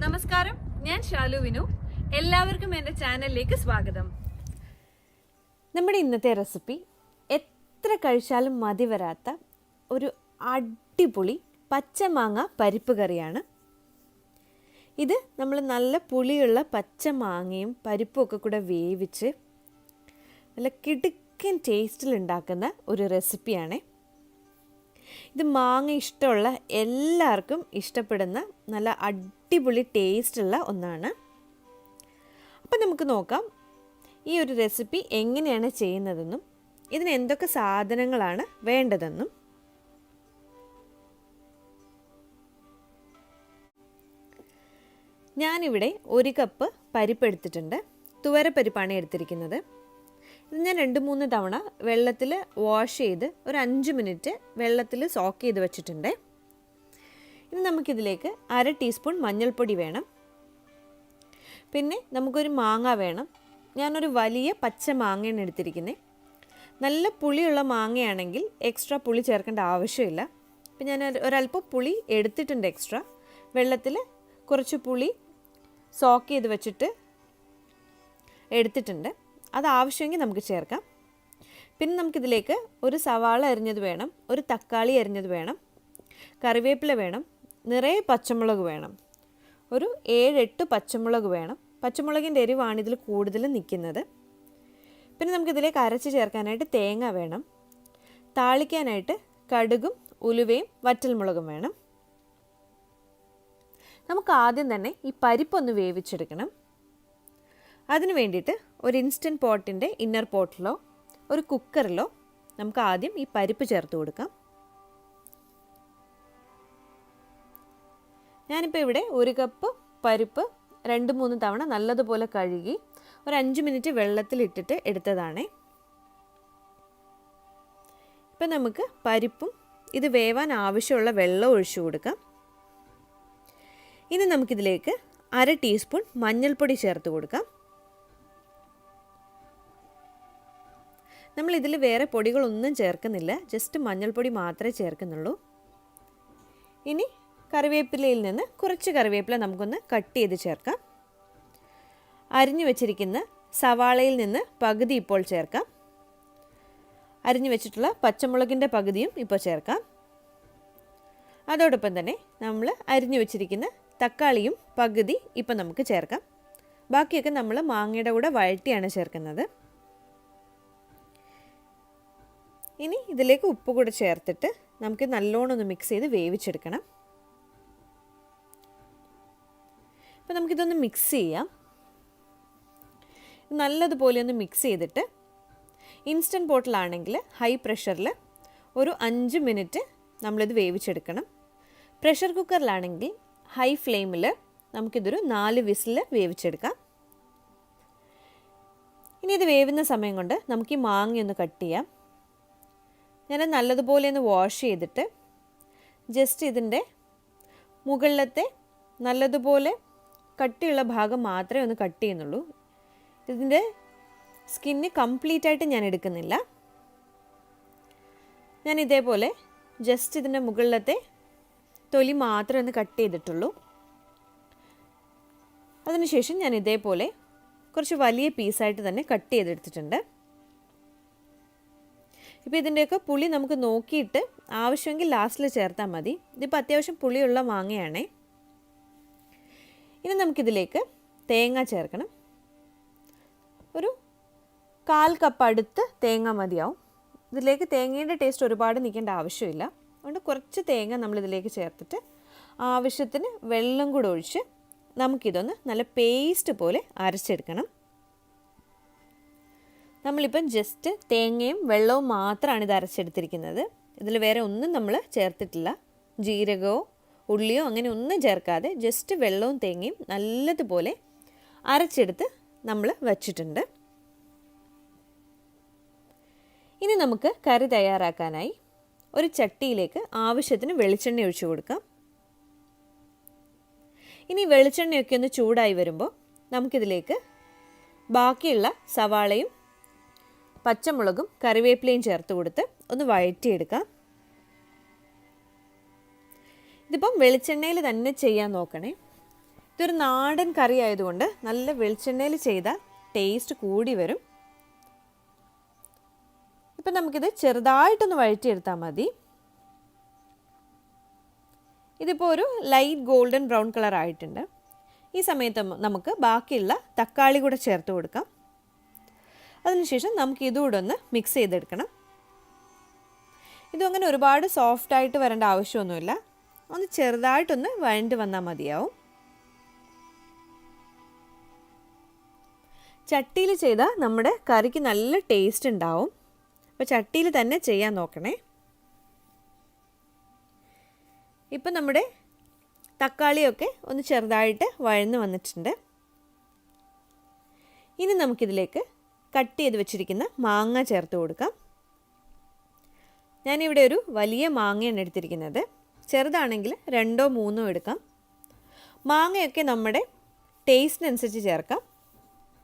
നമസ്കാരം, ഞാൻ ഷാലു വിനു. എല്ലാവർക്കും എൻ്റെ ചാനലിലേക്ക് സ്വാഗതം. നമ്മുടെ ഇന്നത്തെ റെസിപ്പി എത്ര കഴിച്ചാലും മതി വരാത്ത ഒരു അടിപൊളി പച്ചമാങ്ങ പരിപ്പ് കറിയാണ്. ഇത് നമ്മൾ നല്ല പുളിയുള്ള പച്ചമാങ്ങയും പരിപ്പും ഒക്കെ കൂടെ വേവിച്ച് നല്ല കിടുക്കൻ ടേസ്റ്റിൽ ഉണ്ടാക്കുന്ന ഒരു റെസിപ്പിയാണ്. ഇത് മാങ്ങ ഇഷ്ടമുള്ള എല്ലാവർക്കും ഇഷ്ടപ്പെടുന്ന നല്ല അടിപൊളി ടേസ്റ്റുള്ള ഒന്നാണ്. അപ്പം നമുക്ക് നോക്കാം ഈ ഒരു റെസിപ്പി എങ്ങനെയാണ് ചെയ്യുന്നതെന്നും ഇതിന് എന്തൊക്കെ സാധനങ്ങളാണ് വേണ്ടതെന്നും. ഞാനിവിടെ 1 കപ്പ് പരിപ്പ് എടുത്തിട്ടുണ്ട്. തുവരപ്പരിപ്പാണ് എടുത്തിരിക്കുന്നത്. ഇത് ഞാൻ 2-3 തവണ വെള്ളത്തിൽ വാഷ് ചെയ്ത് ഒരു 5 മിനിറ്റ് വെള്ളത്തിൽ സോക്ക് ചെയ്ത് വെച്ചിട്ടുണ്ട്. ഇനി നമുക്കിതിലേക്ക് 1/2 ടീസ്പൂൺ മഞ്ഞൾപ്പൊടി വേണം. പിന്നെ നമുക്കൊരു മാങ്ങ വേണം. ഞാനൊരു വലിയ പച്ച മാങ്ങയാണ് എടുത്തിരിക്കുന്നത്. നല്ല പുളിയുള്ള മാങ്ങയാണെങ്കിൽ എക്സ്ട്രാ പുളി ചേർക്കേണ്ട ആവശ്യമില്ല. അപ്പം ഞാൻ ഒരല്പം പുളി എടുത്തിട്ടുണ്ട് എക്സ്ട്രാ. വെള്ളത്തിൽ കുറച്ച് പുളി സോക്ക് ചെയ്ത് വെച്ചിട്ട് എടുത്തിട്ടുണ്ട്. അത് ആവശ്യമെങ്കിൽ നമുക്ക് ചേർക്കാം. പിന്നെ നമുക്കിതിലേക്ക് ഒരു സവാള അരിഞ്ഞത് വേണം, ഒരു തക്കാളി അരിഞ്ഞത് വേണം, കറിവേപ്പില വേണം, നിറയെ പച്ചമുളക് വേണം, ഒരു 7-8 പച്ചമുളക് വേണം. പച്ചമുളകിൻ്റെ എരിവാണ് ഇതിൽ കൂടുതൽ നിൽക്കുന്നത്. പിന്നെ നമുക്കിതിലേക്ക് അരച്ച് ചേർക്കാനായിട്ട് തേങ്ങ വേണം. താളിക്കാനായിട്ട് കടുകും ഉലുവയും വറ്റൽമുളകും വേണം. നമുക്ക് ആദ്യം തന്നെ ഈ പരിപ്പൊന്ന് വേവിച്ചെടുക്കണം. അതിന് വേണ്ടിയിട്ട് ഒരു ഇൻസ്റ്റൻറ്റ് പോട്ടിൻ്റെ ഇന്നർ പോട്ടിലോ ഒരു കുക്കറിലോ നമുക്ക് ആദ്യം ഈ പരിപ്പ് ചേർത്ത് കൊടുക്കാം. ഞാനിപ്പോൾ ഇവിടെ 1 കപ്പ് പരിപ്പ് 2-3 തവണ നല്ലതുപോലെ കഴുകി ഒരു 5 മിനിറ്റ് വെള്ളത്തിലിട്ടിട്ട് എടുത്തതാണേ. ഇപ്പം നമുക്ക് പരിപ്പും ഇത് വേവാൻ ആവശ്യമുള്ള വെള്ളം ഒഴിച്ചു കൊടുക്കാം. ഇനി നമുക്കിതിലേക്ക് 1/2 ടീസ്പൂൺ മഞ്ഞൾപ്പൊടി ചേർത്ത് കൊടുക്കാം. നമ്മളിതിൽ വേറെ പൊടികളൊന്നും ചേർക്കുന്നില്ല, ജസ്റ്റ് മഞ്ഞൾപ്പൊടി മാത്രമേ ചേർക്കുന്നുള്ളൂ. ഇനി കറിവേപ്പിലയിൽ നിന്ന് കുറച്ച് കറിവേപ്പില നമുക്കൊന്ന് കട്ട് ചെയ്ത് ചേർക്കാം. അരിഞ്ഞു വെച്ചിരിക്കുന്ന സവാളയിൽ നിന്ന് പകുതി ഇപ്പോൾ ചേർക്കാം. അരിഞ്ഞു വെച്ചിട്ടുള്ള പച്ചമുളകിൻ്റെ പകുതിയും ഇപ്പോൾ ചേർക്കാം. അതോടൊപ്പം തന്നെ നമ്മൾ അരിഞ്ഞു വെച്ചിരിക്കുന്ന തക്കാളിയും പകുതി ഇപ്പം നമുക്ക് ചേർക്കാം. ബാക്കിയൊക്കെ നമ്മൾ മാങ്ങയുടെ കൂടെ വഴറ്റിയാണ് ചേർക്കുന്നത്. ഇനി ഇതിലേക്ക് ഉപ്പ് കൂടെ ചേർത്തിട്ട് നമുക്ക് നല്ലോണം ഒന്ന് മിക്സ് ചെയ്ത് വേവിച്ചെടുക്കണം. അപ്പോൾ നമുക്കിതൊന്ന് മിക്സ് ചെയ്യാം. നല്ലതുപോലെ ഒന്ന് മിക്സ് ചെയ്തിട്ട് ഇൻസ്റ്റൻറ്റ് പോട്ടിലാണെങ്കിൽ ഹൈ പ്രഷറിൽ ഒരു 5 മിനിറ്റ് നമ്മളിത് വേവിച്ചെടുക്കണം. പ്രഷർ കുക്കറിലാണെങ്കിൽ ഹൈ ഫ്ലെയിമിൽ നമുക്കിതൊരു 4 വിസിൽ വേവിച്ചെടുക്കാം. ഇനി ഇത് വേവുന്ന സമയം കൊണ്ട് നമുക്ക് ഈ മാങ്ങയൊന്ന് കട്ട് ചെയ്യാം. ഞാൻ നല്ലതുപോലെ ഒന്ന് വാഷ് ചെയ്തിട്ട് ജസ്റ്റ് ഇതിൻ്റെ മുകളിലത്തെ നല്ലതുപോലെ കട്ടിയുള്ള ഭാഗം മാത്രമേ ഒന്ന് കട്ട് ചെയ്യുന്നുള്ളൂ. ഇതിൻ്റെ സ്കിന്ന് കംപ്ലീറ്റായിട്ട് ഞാൻ എടുക്കുന്നില്ല. ഞാൻ ഇതേപോലെ ജസ്റ്റ് ഇതിൻ്റെ മുകളിലത്തെ തൊലി മാത്രമേ ഒന്ന് കട്ട് ചെയ്തിട്ടുള്ളൂ. അതിനുശേഷം ഞാൻ ഇതേപോലെ കുറച്ച് വലിയ പീസായിട്ട് തന്നെ കട്ട് ചെയ്തെടുത്തിട്ടുണ്ട്. ഇപ്പോൾ ഇതിൻ്റെയൊക്കെ പുളി നമുക്ക് നോക്കിയിട്ട് ആവശ്യമെങ്കിൽ ലാസ്റ്റിൽ ചേർത്താൽ മതി. ഇതിപ്പോൾ അത്യാവശ്യം പുളിയുള്ള മാങ്ങയാണേ. ഇനി നമുക്കിതിലേക്ക് തേങ്ങ ചേർക്കണം. ഒരു 1/4 കപ്പ് അടുത്ത് തേങ്ങ മതിയാവും. ഇതിലേക്ക് തേങ്ങയുടെ ടേസ്റ്റ് ഒരുപാട് നിൽക്കേണ്ട ആവശ്യമില്ല. അതുകൊണ്ട് കുറച്ച് തേങ്ങ നമ്മളിതിലേക്ക് ചേർത്തിട്ട് ആവശ്യത്തിന് വെള്ളം കൂടെ ഒഴിച്ച് നമുക്കിതൊന്ന് നല്ല പേസ്റ്റ് പോലെ അരച്ചെടുക്കണം. നമ്മളിപ്പം ജസ്റ്റ് തേങ്ങയും വെള്ളവും മാത്രമാണ് ഇത് അരച്ചെടുത്തിരിക്കുന്നത്. ഇതിൽ വേറെ ഒന്നും നമ്മൾ ചേർത്തിട്ടില്ല. ജീരകമോ ഉള്ളിയോ അങ്ങനെ ഒന്നും ചേർക്കാതെ ജസ്റ്റ് വെള്ളവും തേങ്ങയും നല്ലതുപോലെ അരച്ചെടുത്ത് നമ്മൾ വച്ചിട്ടുണ്ട്. ഇനി നമുക്ക് കറി തയ്യാറാക്കാനായി ഒരു ചട്ടിയിലേക്ക് ആവശ്യത്തിന് വെളിച്ചെണ്ണ ഒഴിച്ചു കൊടുക്കാം. ഇനി വെളിച്ചെണ്ണയൊക്കെ ഒന്ന് ചൂടായി വരുമ്പോൾ നമുക്കിതിലേക്ക് ബാക്കിയുള്ള സവാളയും പച്ചമുളകും കറിവേപ്പിലയും ചേർത്ത് കൊടുത്ത് ഒന്ന് വഴറ്റിയെടുക്കാം. ഇതിപ്പം വെളിച്ചെണ്ണയിൽ തന്നെ ചെയ്യാൻ നോക്കണേ. ഇതൊരു നാടൻ കറി ആയതുകൊണ്ട് നല്ല വെളിച്ചെണ്ണയിൽ ചെയ്താൽ ടേസ്റ്റ് കൂടി വരും. ഇപ്പം നമുക്കിത് ചെറുതായിട്ടൊന്ന് വഴറ്റിയെടുത്താൽ മതി. ഇതിപ്പോൾ ഒരു ലൈറ്റ് ഗോൾഡൻ ബ്രൗൺ കളർ ആയിട്ടുണ്ട്. ഈ സമയത്ത് നമുക്ക് ബാക്കിയുള്ള തക്കാളി കൂടെ ചേർത്ത് കൊടുക്കാം. അതിനുശേഷം നമുക്ക് ഇതുകൂടെ ഒന്ന് മിക്സ് ചെയ്തെടുക്കണം. ഇതും അങ്ങനെ ഒരുപാട് സോഫ്റ്റായിട്ട് വരേണ്ട ആവശ്യമൊന്നുമില്ല. ഒന്ന് ചെറുതായിട്ടൊന്ന് വഴണ്ട് വന്നാൽ മതിയാവും. ചട്ടിയിൽ ചെയ്താൽ നമ്മുടെ കറിക്ക് നല്ല ടേസ്റ്റ് ഉണ്ടാവും. അപ്പോൾ ചട്ടിയിൽ തന്നെ ചെയ്യാൻ നോക്കണേ. ഇപ്പം നമ്മുടെ തക്കാളിയൊക്കെ ഒന്ന് ചെറുതായിട്ട് വഴന്ന് വന്നിട്ടുണ്ട്. ഇനി നമുക്കിതിലേക്ക് കട്ട് ചെയ്ത് വെച്ചിരിക്കുന്ന മാങ്ങ ചേർത്ത് കൊടുക്കാം. ഞാനിവിടെ ഒരു വലിയ മാങ്ങയാണ് എടുത്തിരിക്കുന്നത്. ചെറുതാണെങ്കിൽ 2 or 3 എടുക്കാം. മാങ്ങയൊക്കെ നമ്മുടെ ടേസ്റ്റിനനുസരിച്ച് ചേർക്കാം.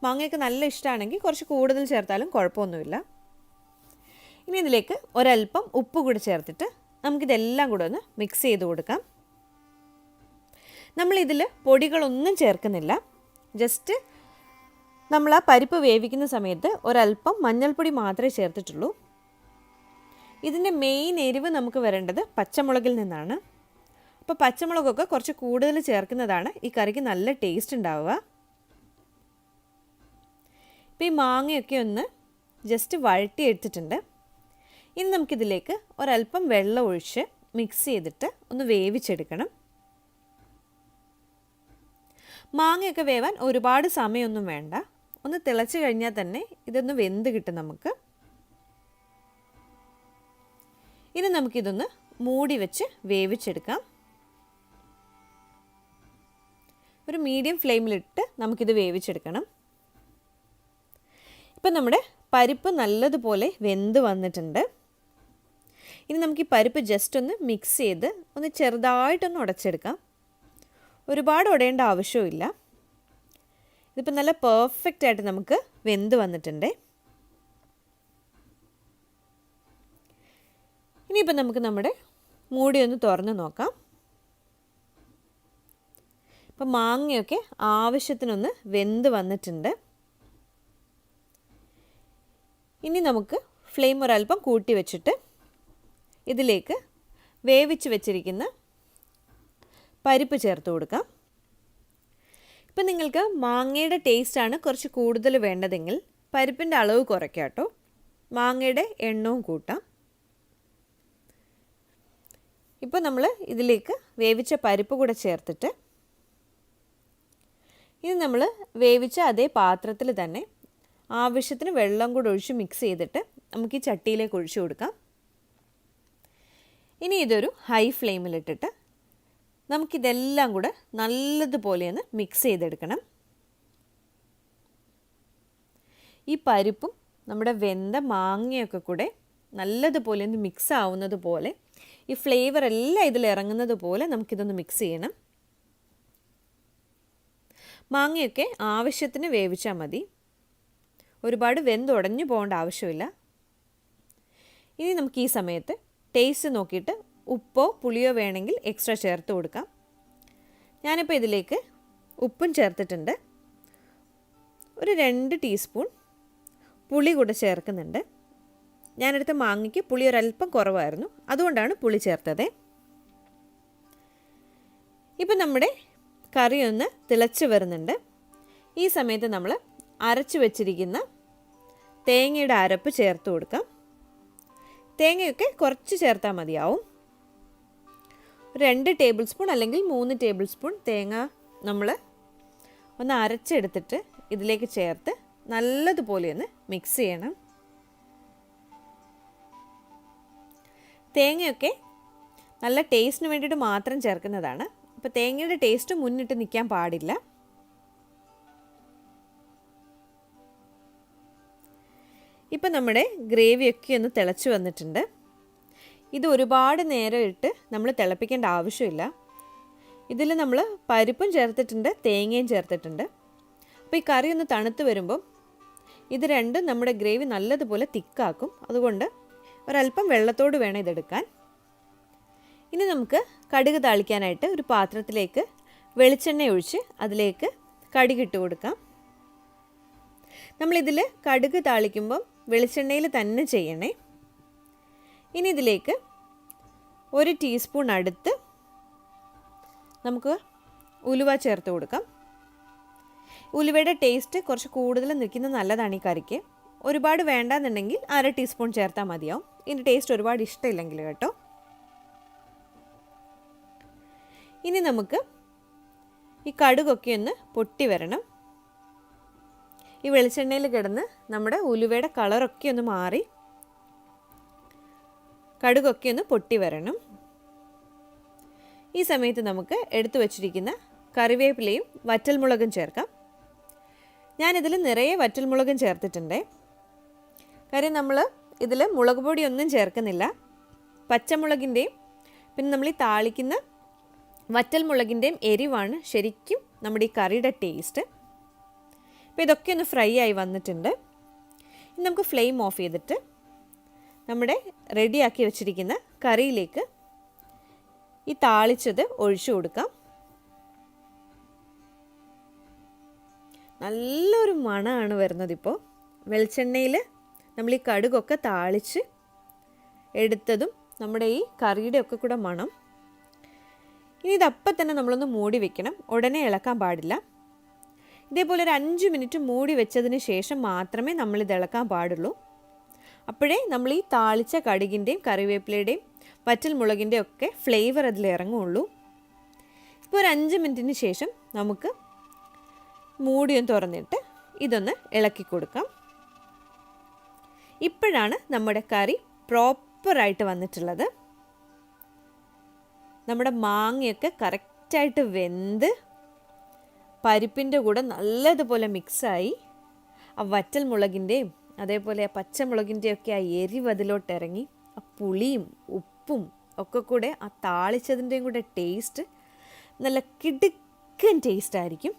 മാങ്ങയൊക്കെ നല്ല ഇഷ്ടമാണെങ്കിൽ കുറച്ച് കൂടുതൽ ചേർത്താലും കുഴപ്പമൊന്നുമില്ല. ഇനി ഇതിലേക്ക് ഒരല്പം ഉപ്പ് കൂടി ചേർത്തിട്ട് നമുക്കിതെല്ലാം കൂടെ ഒന്ന് മിക്സ് ചെയ്ത് കൊടുക്കാം. നമ്മളിതിൽ പൊടികളൊന്നും ചേർക്കുന്നില്ല. ജസ്റ്റ് നമ്മൾ ആ പരിപ്പ് വേവിക്കുന്ന സമയത്ത് ഒരല്പം മഞ്ഞൾപ്പൊടി മാത്രമേ ചേർത്തിട്ടുള്ളൂ. ഇതിൻ്റെ മെയിൻ എരിവ് നമുക്ക് വരേണ്ടത് പച്ചമുളകിൽ നിന്നാണ്. അപ്പോൾ പച്ചമുളകൊക്കെ കുറച്ച് കൂടുതൽ ചേർക്കുന്നതാണ് ഈ കറിക്ക് നല്ല ടേസ്റ്റ് ഉണ്ടാവുക. ഇപ്പോൾ ഈ മാങ്ങയൊക്കെ ഒന്ന് ജസ്റ്റ് വഴറ്റി എടുത്തിട്ടുണ്ട്. ഇനി നമുക്കിതിലേക്ക് ഒരല്പം വെള്ളം ഒഴിച്ച് മിക്സ് ചെയ്തിട്ട് ഒന്ന് വേവിച്ചെടുക്കണം. മാങ്ങയൊക്കെ വേവാൻ ഒരുപാട് സമയമൊന്നും വേണ്ട. ഒന്ന് തിളച്ച് കഴിഞ്ഞാൽ തന്നെ ഇതൊന്ന് വെന്ത് കിട്ടും നമുക്ക്. ഇനി നമുക്കിതൊന്ന് മൂടി വെച്ച് വേവിച്ചെടുക്കാം. ഒരു മീഡിയം ഫ്ലെയിമിലിട്ട് നമുക്കിത് വേവിച്ചെടുക്കണം. ഇപ്പം നമ്മുടെ പരിപ്പ് നല്ലതുപോലെ വെന്ത് വന്നിട്ടുണ്ട്. ഇനി നമുക്ക് ഈ പരിപ്പ് ജസ്റ്റ് ഒന്ന് മിക്സ് ചെയ്ത് ഒന്ന് ചെറുതായിട്ടൊന്ന് ഉടച്ചെടുക്കാം. ഒരുപാട് ഉടയേണ്ട ആവശ്യമില്ല. ഇതിപ്പോൾ നല്ല പെർഫെക്റ്റ് ആയിട്ട് നമുക്ക് വെന്ത് വന്നിട്ടുണ്ട്. ഇനിയിപ്പോൾ നമുക്ക് നമ്മുടെ മൂടി ഒന്ന് തുറന്ന് നോക്കാം. ഇപ്പം മാങ്ങയൊക്കെ ആവശ്യത്തിനൊന്ന് വെന്ത് വന്നിട്ടുണ്ട്. ഇനി നമുക്ക് ഫ്ലെയിം ഒരല്പം കൂട്ടി വെച്ചിട്ട് ഇതിലേക്ക് വേവിച്ച് വെച്ചിരിക്കുന്ന പരിപ്പ് ചേർത്ത് കൊടുക്കാം. ഇപ്പം നിങ്ങൾക്ക് മാങ്ങയുടെ ടേസ്റ്റാണ് കുറച്ച് കൂടുതൽ വേണ്ടതെങ്കിൽ പരിപ്പിൻ്റെ അളവ് കുറയ്ക്കാം കേട്ടോ. മാങ്ങയുടെ എണ്ണവും കൂട്ടാം. ഇപ്പോൾ നമ്മൾ ഇതിലേക്ക് വേവിച്ച പരിപ്പ് കൂടെ ചേർത്തിട്ട് ഇനി നമ്മൾ വേവിച്ച അതേ പാത്രത്തിൽ തന്നെ ആവശ്യത്തിന് വെള്ളം കൂടെ ഒഴിച്ച് മിക്സ് ചെയ്തിട്ട് നമുക്ക് ഈ ചട്ടിയിലേക്ക് ഒഴിച്ചു കൊടുക്കാം. ഇനി ഇതൊരു ഹൈ ഫ്ലെയിമിലിട്ടിട്ട് നമുക്കിതെല്ലാം കൂടെ നല്ലതുപോലെ ഒന്ന് മിക്സ് ചെയ്തെടുക്കണം. ഈ പരിപ്പും നമ്മുടെ വെന്ത മാങ്ങയൊക്കെ കൂടെ നല്ലതുപോലെ ഒന്ന് മിക്സ് ആവുന്നത് പോലെ ഈ ഫ്ലേവർ എല്ലാം ഇതിൽ ഇറങ്ങുന്നത് പോലെ നമുക്കിതൊന്ന് മിക്സ് ചെയ്യണം. മാങ്ങയൊക്കെ ആവശ്യത്തിന് വേവിച്ചാൽ മതി. ഒരുപാട് വെന്തുടഞ്ഞു പോകേണ്ട ആവശ്യമില്ല. ഇനി നമുക്ക് ഈ സമയത്ത് ടേസ്റ്റ് നോക്കിയിട്ട് ഉപ്പോ പുളിയോ വേണമെങ്കിൽ എക്സ്ട്രാ ചേർത്ത് കൊടുക്കാം. ഞാനിപ്പോൾ ഇതിലേക്ക് ഉപ്പും ചേർത്തിട്ടുണ്ട്. ഒരു 2 ടീസ്പൂൺ പുളി കൂടെ ചേർക്കുന്നുണ്ട്. ഞാനെടുത്ത മാങ്ങയ്ക്ക് പുളി ഒരല്പം കുറവായിരുന്നു, അതുകൊണ്ടാണ് പുളി ചേർത്തത്. ഇപ്പം നമ്മുടെ കറി ഒന്ന് തിളച്ച് വരുന്നുണ്ട്. ഈ സമയത്ത് നമ്മൾ അരച്ച് വെച്ചിരിക്കുന്ന തേങ്ങയുടെ അരപ്പ് ചേർത്ത് കൊടുക്കാം. തേങ്ങയൊക്കെ കുറച്ച് ചേർത്താൽ മതിയാവും. 2 ടേബിൾ സ്പൂൺ അല്ലെങ്കിൽ 3 ടേബിൾ സ്പൂൺ തേങ്ങ നമ്മൾ ഒന്ന് അരച്ചെടുത്തിട്ട് ഇതിലേക്ക് ചേർത്ത് നല്ലതുപോലെ ഒന്ന് മിക്സ് ചെയ്യണം. തേങ്ങയൊക്കെ നല്ല ടേസ്റ്റിന് വേണ്ടിയിട്ട് മാത്രം ചേർക്കുന്നതാണ്. അപ്പോൾ തേങ്ങയുടെ ടേസ്റ്റ് മുന്നിട്ട് നിൽക്കാൻ പാടില്ല. ഇപ്പം നമ്മുടെ ഗ്രേവിയൊക്കെ ഒന്ന് തിളച്ച് വന്നിട്ടുണ്ട്. ഇത് ഒരുപാട് നേരം ഇട്ട് നമ്മൾ തിളപ്പിക്കേണ്ട ആവശ്യമില്ല. ഇതിൽ നമ്മൾ പരിപ്പും ചേർത്തിട്ടുണ്ട്, തേങ്ങയും ചേർത്തിട്ടുണ്ട്. അപ്പോൾ ഈ കറി ഒന്ന് തണുത്ത് വരുമ്പം ഇത് രണ്ടും നമ്മുടെ ഗ്രേവി നല്ലതുപോലെ തിക്കാക്കും. അതുകൊണ്ട് ഒരല്പം വെള്ളത്തോട് വേണം ഇതെടുക്കാൻ. ഇനി നമുക്ക് കടുക് താളിക്കാനായിട്ട് ഒരു പാത്രത്തിലേക്ക് വെളിച്ചെണ്ണ ഒഴിച്ച് അതിലേക്ക് കടുക് ഇട്ട് കൊടുക്കാം. നമ്മളിതിൽ കടുക് താളിക്കുമ്പം വെളിച്ചെണ്ണയിൽ തന്നെ ചെയ്യണേ. ഇനി ഇതിലേക്ക് 1 ടീസ്പൂൺ അടുത്ത് നമുക്ക് ഉലുവ ചേർത്ത് കൊടുക്കാം. ഉലുവയുടെ ടേസ്റ്റ് കുറച്ച് കൂടുതൽ നിൽക്കുന്നത് നല്ലതാണ് ഈ കറിക്ക്. ഒരുപാട് വേണ്ടാന്നുണ്ടെങ്കിൽ 1/2 ടീസ്പൂൺ ചേർത്താൽ മതിയാവും. ഇതിൻ്റെ ടേസ്റ്റ് ഒരുപാട് ഇഷ്ടമില്ലെങ്കിൽ കേട്ടോ. ഇനി നമുക്ക് ഈ കടുകൊക്കെ ഒന്ന് പൊട്ടി വരണം. ഈ വെളിച്ചെണ്ണയിൽ കിടന്ന് നമ്മുടെ ഉലുവയുടെ കളറൊക്കെ ഒന്ന് മാറി കടുകൊക്കെ ഒന്ന് പൊട്ടി വരണം. ഈ സമയത്ത് നമുക്ക് എടുത്തു വച്ചിരിക്കുന്ന കറിവേപ്പിലയും വറ്റൽമുളകും ചേർക്കാം. ഞാനിതിൽ നിറയെ വറ്റൽമുളകും ചേർത്തിട്ടുണ്ട്. കാര്യം നമ്മൾ ഇതിൽ മുളക് പൊടിയൊന്നും ചേർക്കുന്നില്ല. പച്ചമുളകിൻ്റെയും പിന്നെ നമ്മൾ ഈ താളിക്കുന്ന വറ്റൽമുളകിൻ്റെയും എരിവാണ് ശരിക്കും നമ്മുടെ ഈ കറിയുടെ ടേസ്റ്റ്. അപ്പോൾ ഇതൊക്കെ ഒന്ന് ഫ്രൈ ആയി വന്നിട്ടുണ്ട്. ഇനി നമുക്ക് ഫ്ലെയിം ഓഫ് ചെയ്തിട്ട് നമ്മുടെ റെഡിയാക്കി വെച്ചിരിക്കുന്ന കറിയിലേക്ക് ഈ താളിച്ചത് ഒഴിച്ചു കൊടുക്കാം. നല്ലൊരു മണമാണ് വരുന്നതിപ്പോൾ. വെളിച്ചെണ്ണയിൽ നമ്മൾ ഈ കടുകൊക്കെ താളിച്ച് എടുത്തതും നമ്മുടെ ഈ കറിയുടെ ഒക്കെ കൂടെ മണം. ഇനി ഇതപ്പം തന്നെ നമ്മളൊന്ന് മൂടി വെക്കണം. ഉടനെ ഇളക്കാൻ പാടില്ല. ഇതേപോലെ ഒരു 5 മിനിറ്റ് മൂടി വെച്ചതിന് ശേഷം മാത്രമേ നമ്മളിത് ഇളക്കാൻ പാടുള്ളൂ. അപ്പോഴേ നമ്മൾ ഈ താളിച്ച കടുകിൻ്റെയും കറിവേപ്പിലയുടെയും വറ്റൽമുളകിൻ്റെയും ഒക്കെ ഫ്ലേവർ അതിൽ ഇറങ്ങുള്ളൂ. ഇപ്പോൾ ഒരു 5 മിനിറ്റിന് ശേഷം നമുക്ക് മൂടിയൊന്ന് തുറന്നിട്ട് ഇതൊന്ന് ഇളക്കി കൊടുക്കാം. ഇപ്പോഴാണ് നമ്മുടെ കറി പ്രോപ്പറായിട്ട് വന്നിട്ടുള്ളത്. നമ്മുടെ മാങ്ങയൊക്കെ കറക്റ്റായിട്ട് വെന്ത് പരിപ്പിൻ്റെ കൂടെ നല്ലതുപോലെ മിക്സായി ആ വറ്റൽമുളകിൻ്റെയും അതേപോലെ ആ പച്ചമുളകിൻ്റെയും ഒക്കെ ആ എരിവ് അതിലോട്ട് ഇറങ്ങി ആ പുളിയും ഉപ്പും ഒക്കെ കൂടെ ആ താളിച്ചതിൻ്റെയും കൂടെ ടേസ്റ്റ് നല്ല കിടുക്കൻ ടേസ്റ്റ് ആയിരിക്കും.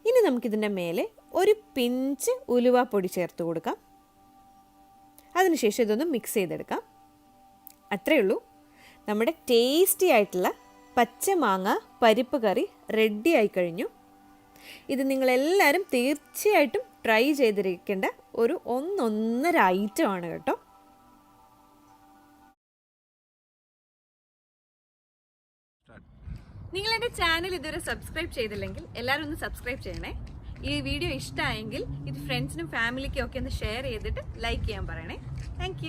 ഇനി നമുക്കിതിൻ്റെ മേലെ ഒരു പിഞ്ച് ഉലുവാപ്പൊടി ചേർത്ത് കൊടുക്കാം. അതിനുശേഷം ഇതൊന്ന് മിക്സ് ചെയ്തെടുക്കാം. അത്രയേ ഉള്ളൂ. നമ്മുടെ ടേസ്റ്റി ആയിട്ടുള്ള പച്ചമാങ്ങ പരിപ്പ് കറി റെഡി ആയി കഴിഞ്ഞു. ഇത് നിങ്ങളെല്ലാവരും തീർച്ചയായിട്ടും ട്രൈ ചെയ്തിരിക്കേണ്ട ഒരു ഒന്നൊന്നര ഐറ്റമാണ് കേട്ടോ. നിങ്ങൾ എൻ്റെ ചാനൽ ഇതുവരെ സബ്സ്ക്രൈബ് ചെയ്തില്ലെങ്കിൽ എല്ലാവരും ഒന്ന് സബ്സ്ക്രൈബ് ചെയ്യണേ. ഈ വീഡിയോ ഇഷ്ടമായെങ്കിൽ ഇത് ഫ്രണ്ട്സിനും ഫാമിലിക്കും ഒക്കെ ഒന്ന് ഷെയർ ചെയ്തിട്ട് ലൈക്ക് ചെയ്യാൻ പറയണേ. താങ്ക്